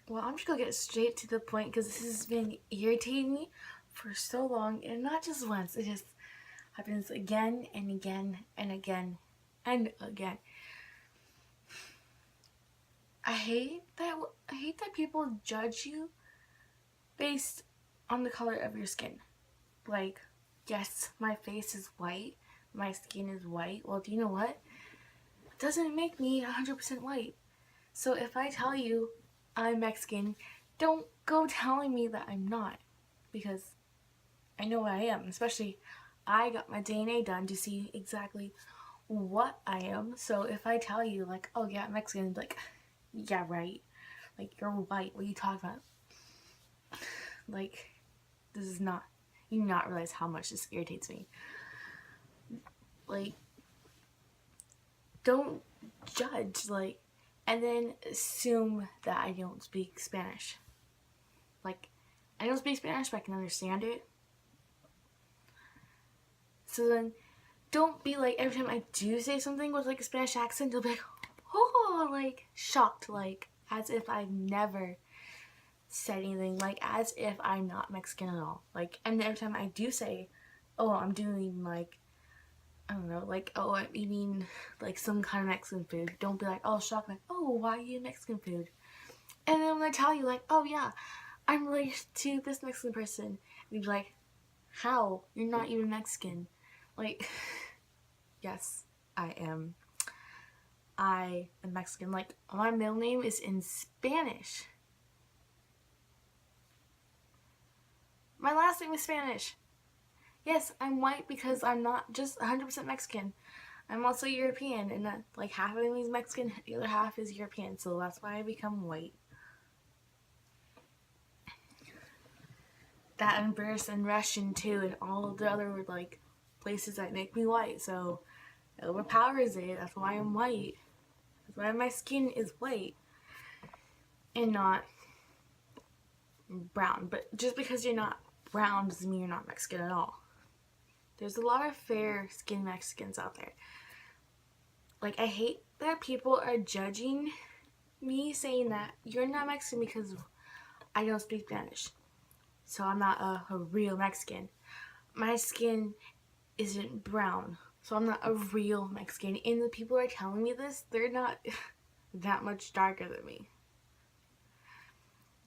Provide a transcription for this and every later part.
Well, I'm just gonna get straight to the point because this has been irritating me for so long, and not just once. It just happens again and again and again and again. I hate that people judge you based on the color of your skin. Like, yes, my face is white, my skin is white. Well, do you know what? It doesn't make me 100% white. So if I tell you I'm Mexican, don't go telling me that I'm not, because I know I am. Especially, I got my DNA done to see exactly what I am. So if I tell you, like, oh yeah, I'm Mexican, like, yeah, right. Like, you're white. What are you talking about? Like, this is not. You do not realize how much this irritates me. Like, don't judge, like, and then assume that I don't speak Spanish. Like, I don't speak Spanish, but I can understand it. So then, don't be like, every time I do say something with like a Spanish accent, you'll be like, oh, like shocked, like as if I've never said anything, like as if I'm not Mexican at all. Like, and every time I do say, oh, I'm doing like, I don't know, like, oh, I'm eating like some kind of Mexican food, don't be like, oh, shocked, like, oh, why are you eating Mexican food? And then when I tell you, like, oh yeah, I'm related to this Mexican person, you'd be like, how? You're not even Mexican. Like, yes, I am. I am Mexican. Like, my middle name is in Spanish. My last name is Spanish. Yes, I'm white because I'm not just 100% Mexican. I'm also European, and like half of me is Mexican, the other half is European, so that's why I become white. That and British and Russian too, and all the other like places that make me white. So it overpowers it. That's why I'm white. That's why my skin is white and not brown. But just because you're not brown doesn't mean you're not Mexican at all. There's a lot of fair skinned Mexicans out there. Like, I hate that people are judging me saying that you're not Mexican because I don't speak Spanish. So I'm not a real Mexican. My skin isn't brown, so I'm not a real Mexican. And the people who are telling me this, they're not that much darker than me.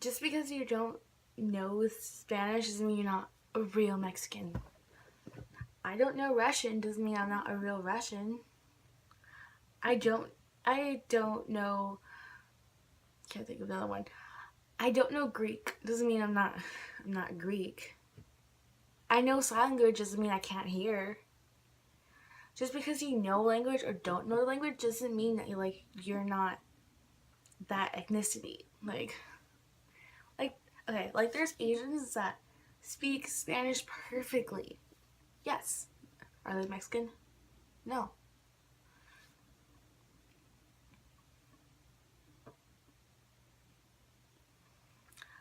Just because you don't know Spanish doesn't mean you're not a real Mexican. I don't know Russian doesn't mean I'm not a real Russian. I don't know, can't think of another one. I don't know Greek doesn't mean I'm not Greek. I know sign language doesn't mean I can't hear. Just because you know language or don't know language doesn't mean that you're not that ethnicity. Like okay, like there's Asians that speak Spanish perfectly. Yes. Are they Mexican? No.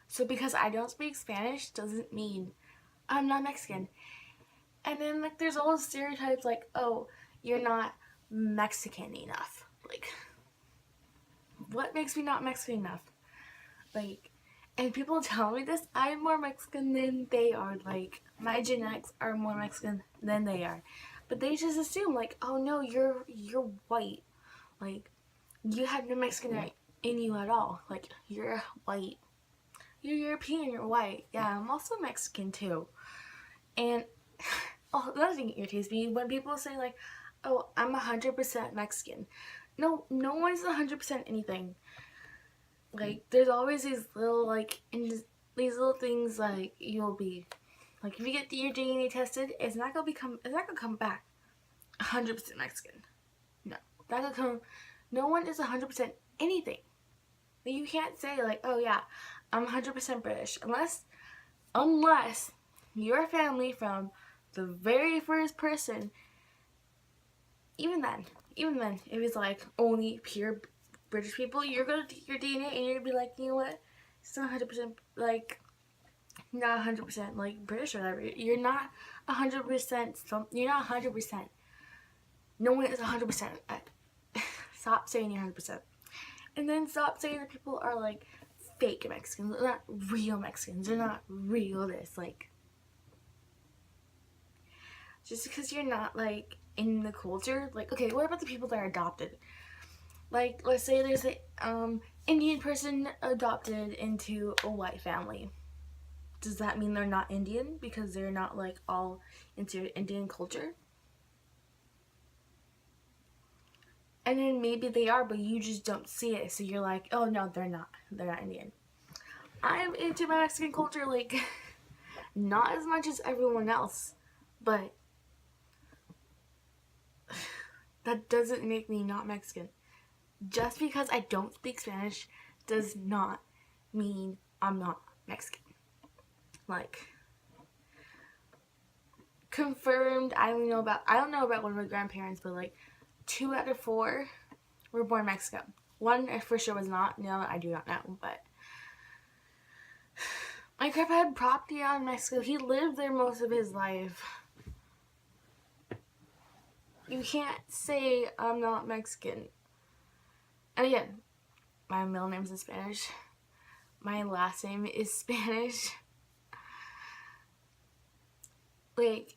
So because I don't speak Spanish doesn't mean I'm not Mexican. And then like there's all those stereotypes like, oh, you're not Mexican enough. Like, what makes me not Mexican enough? Like, and people tell me this, I'm more Mexican than they are. Like, my genetics are more Mexican than they are. But they just assume like, oh no, you're white. Like, you have no Mexican in you at all. Like, you're white. You're European, you're white. Yeah, I'm also Mexican too. And oh, another thing irritates me when people say like, oh, I'm 100% Mexican. No, no one's 100% anything. Like, there's always these little like these little things like you'll be like, if you get your DNA tested, it's not gonna come back 100% Mexican. No, that could come. No one is 100% anything. You can't say like, oh yeah, I'm 100% British unless your family from the very first person. Even then, if it's like only pure British people, you're gonna do your DNA and you're gonna be like, you know what? It's not 100% like, not 100% like British or whatever. You're not 100%. You're not 100%. No one is 100%. Stop saying you're 100%. And then stop saying that people are like fake Mexicans. They're not real Mexicans. They're not real this. Like, just because you're not, like, in the culture. Like, okay, what about the people that are adopted? Like, let's say there's a Indian person adopted into a white family. Does that mean they're not Indian because they're not, like, all into Indian culture? And then maybe they are, but you just don't see it. So you're like, oh no, they're not. They're not Indian. I'm into Mexican culture, like, not as much as everyone else. But that doesn't make me not Mexican. Just because I don't speak Spanish does not mean I'm not Mexican. Like, confirmed, I don't know about one of my grandparents, but like 2 out of 4 were born in Mexico. One for sure was not. No, I do not know, but my grandpa had property out in Mexico. He lived there most of his life. You can't say I'm not Mexican. And again, my middle name's in Spanish. My last name is Spanish. Like,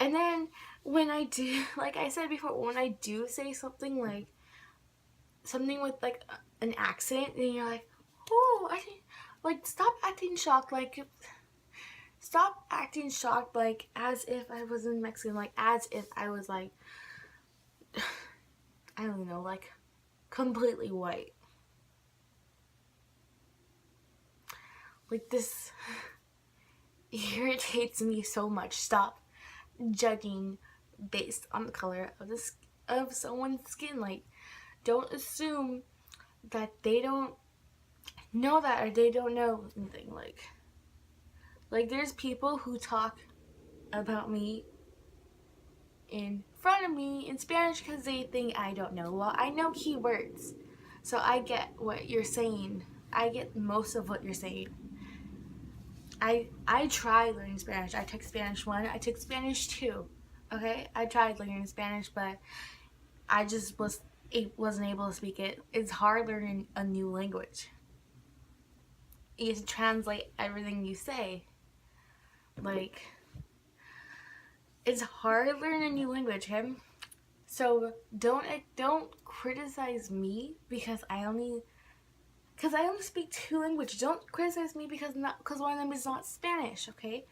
and then when I do, like I said before, when I do say something like, something with like an accent, and you're like, oh, I didn't, like, stop acting shocked, like, as if I wasn't Mexican, like, as if I was, like, I don't know, like, completely white. Like, this irritates me so much. Stop judging based on the color of someone's skin. Like, don't assume that they don't know that or they don't know anything. Like there's people who talk about me in front of me in Spanish because they think I don't know. Well, I know keywords, so I get what you're saying. I get most of what you're saying. I tried learning Spanish. I took Spanish 1. I took Spanish 2. Okay, I tried learning Spanish, but I just wasn't able to speak it. It's hard learning a new language. You have to translate everything you say. Like, it's hard learning a new language, okay? So don't criticize me because I only speak 2 languages. Don't criticize me because one of them is not Spanish, okay?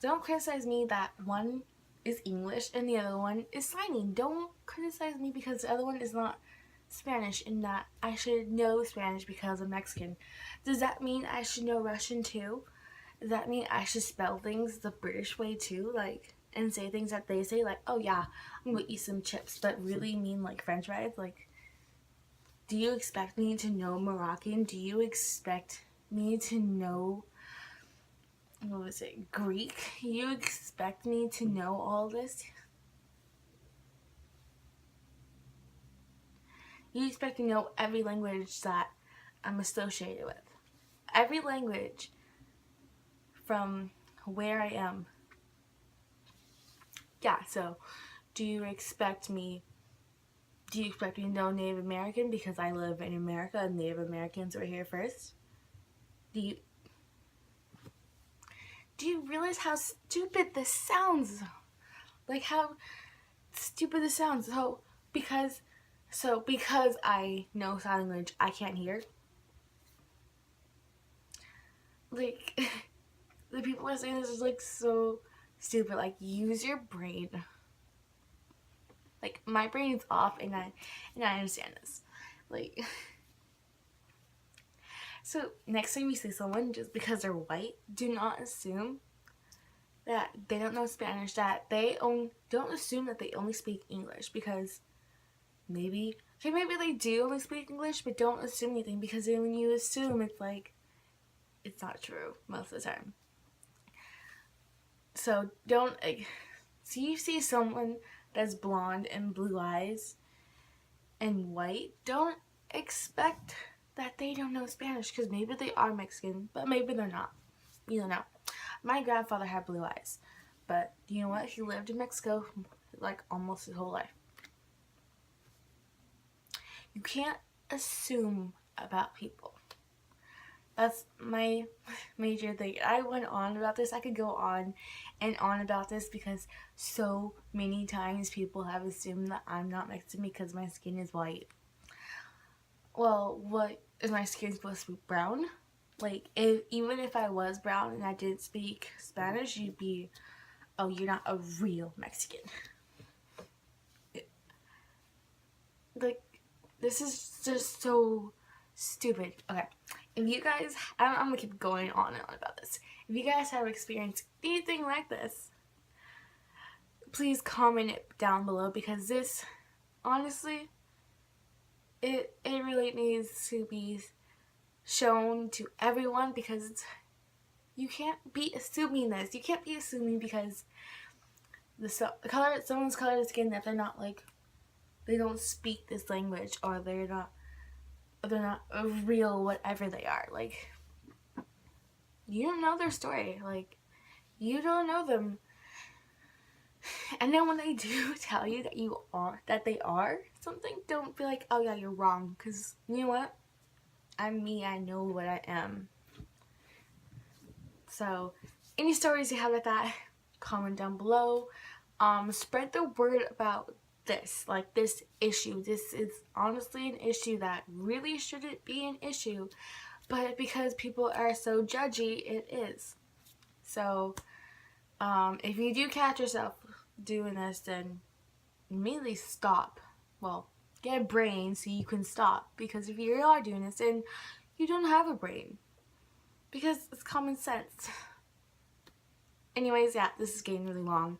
Don't criticize me that one is English and the other one is signing. Don't criticize me because the other one is not Spanish and that I should know Spanish because I'm Mexican. Does that mean I should know Russian too? Does that mean I should spell things the British way too? Like, and say things that they say, like, oh yeah, I'm gonna eat some chips, but really mean like French fries? Like, do you expect me to know Moroccan? Do you expect me to know, what was it, Greek? You expect me to know all this? You expect me to know every language that I'm associated with. Every language from where I am. Yeah, so do you expect me to know Native American because I live in America and Native Americans were here first? Do you realize how stupid this sounds? Like, how stupid this sounds. So because I know sign language, I can't hear. Like, the people are saying this is like so stupid. Like, use your brain. Like, my brain is off, and I understand this. Like, so next time you see someone just because they're white, do not assume that they don't know Spanish. Don't assume that they only speak English, because maybe they do only speak English, but don't assume anything, because then when you assume, it's like, it's not true most of the time. So so you see someone that's blonde and blue eyes and white, don't expect that they don't know Spanish, because maybe they are Mexican, but maybe they're not. You don't know. My grandfather had blue eyes, but you know what? He lived in Mexico like almost his whole life. You can't assume about people. That's my major thing. I went on about this. I could go on and on about this because so many times people have assumed that I'm not Mexican because my skin is white. Well, what is my skin supposed to be? Brown? Like, even if I was brown and I didn't speak Spanish, you'd be, oh, you're not a real Mexican. Like, this is just so stupid. Okay, if you guys, I'm gonna keep going on and on about this. If you guys have experienced anything like this, please comment it down below, because this, honestly, it really needs to be shown to everyone, because you can't be assuming this. You can't be assuming because someone's color of skin, that they're not like, they don't speak this language, or they're not a real whatever they are. Like, you don't know their story. Like, you don't know them. And then when they do tell you that they are something, don't be like, oh yeah, you're wrong. Because you know what? I'm me. I know what I am. So, any stories you have like that, comment down below. Spread the word about this, like this issue. This is honestly an issue that really shouldn't be an issue, but because people are so judgy, it is. So, if you do catch yourself doing this, then immediately stop. Well, get a brain so you can stop, because if you are doing this, then you don't have a brain, because it's common sense. Anyways, yeah, this is getting really long.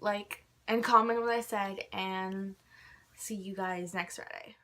Like, and comment what I said, and see you guys next Friday.